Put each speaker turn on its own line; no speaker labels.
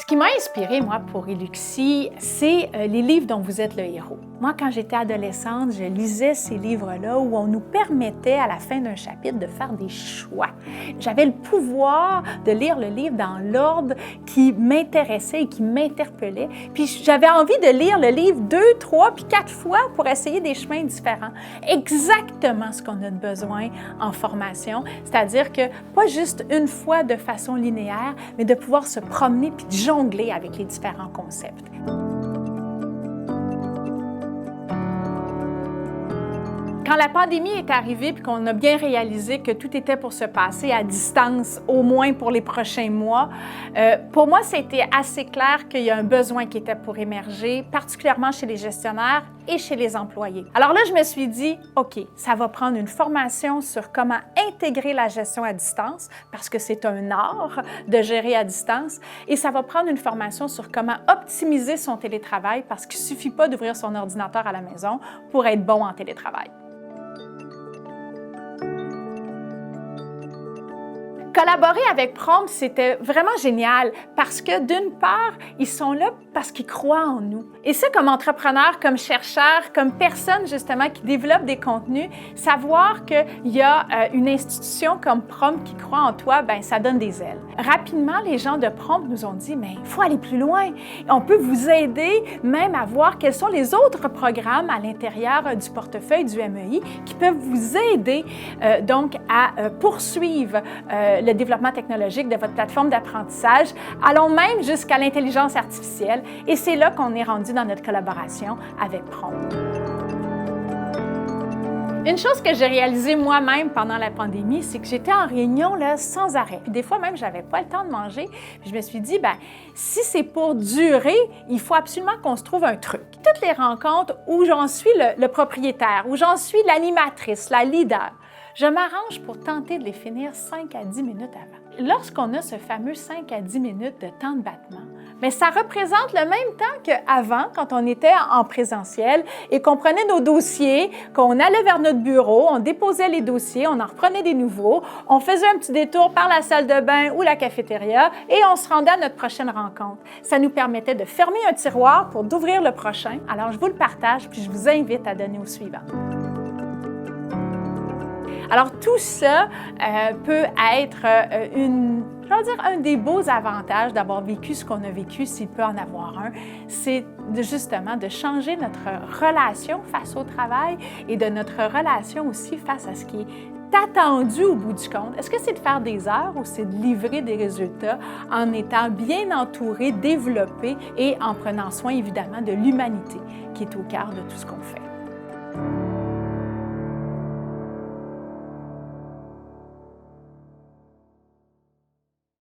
Ce qui m'a inspirée, moi, pour Eluxy, c'est les livres dont vous êtes le héros. Moi, quand j'étais adolescente, je lisais ces livres-là où on nous permettait, à la fin d'un chapitre, de faire des choix. J'avais le pouvoir de lire le livre dans l'ordre qui m'intéressait et qui m'interpellait. Puis j'avais envie de lire le livre 2, 3, puis 4 fois pour essayer des chemins différents. Exactement ce qu'on a besoin en formation, c'est-à-dire que pas juste une fois de façon linéaire, mais de pouvoir se promener puis de jongler avec les différents concepts. Quand la pandémie est arrivée et qu'on a bien réalisé que tout était pour se passer à distance, au moins pour les prochains mois, pour moi, c'était assez clair qu'il y a un besoin qui était pour émerger, particulièrement chez les gestionnaires et chez les employés. Alors là, je me suis dit, OK, ça va prendre une formation sur comment intégrer la gestion à distance, parce que c'est un art de gérer à distance, et ça va prendre une formation sur comment optimiser son télétravail, parce qu'il ne suffit pas d'ouvrir son ordinateur à la maison pour être bon en télétravail. Collaborer avec Prompt, c'était vraiment génial parce que d'une part, ils sont là parce qu'ils croient en nous. Et ça, comme entrepreneur, comme chercheur, comme personne justement qui développe des contenus, savoir qu'il y a une institution comme Prompt qui croit en toi, ben ça donne des ailes. Rapidement, les gens de Prompt nous ont dit, mais il faut aller plus loin. On peut vous aider même à voir quels sont les autres programmes à l'intérieur du portefeuille du MEI qui peuvent vous aider donc à poursuivre le développement technologique de votre plateforme d'apprentissage. Allons même jusqu'à l'intelligence artificielle et c'est là qu'on est rendu dans notre collaboration avec Prompt. Une chose que j'ai réalisée moi-même pendant la pandémie, c'est que j'étais en réunion là, sans arrêt. Puis des fois même, je n'avais pas le temps de manger. Puis je me suis dit, ben, si c'est pour durer, il faut absolument qu'on se trouve un truc. Toutes les rencontres où j'en suis le propriétaire, où j'en suis l'animatrice, la leader, je m'arrange pour tenter de les finir 5 à 10 minutes avant. Lorsqu'on a ce fameux 5 à 10 minutes de temps de battement, bien, ça représente le même temps qu'avant, quand on était en présentiel et qu'on prenait nos dossiers, qu'on allait vers notre bureau, on déposait les dossiers, on en reprenait des nouveaux, on faisait un petit détour par la salle de bain ou la cafétéria et on se rendait à notre prochaine rencontre. Ça nous permettait de fermer un tiroir pour d'ouvrir le prochain. Alors, je vous le partage puis je vous invite à donner au suivant. Alors, tout ça peut être un des beaux avantages d'avoir vécu ce qu'on a vécu, s'il peut en avoir un, c'est justement de changer notre relation face au travail et de notre relation aussi face à ce qui est attendu au bout du compte. Est-ce que c'est de faire des heures ou c'est de livrer des résultats en étant bien entouré, développé et en prenant soin évidemment de l'humanité qui est au cœur de tout ce qu'on fait?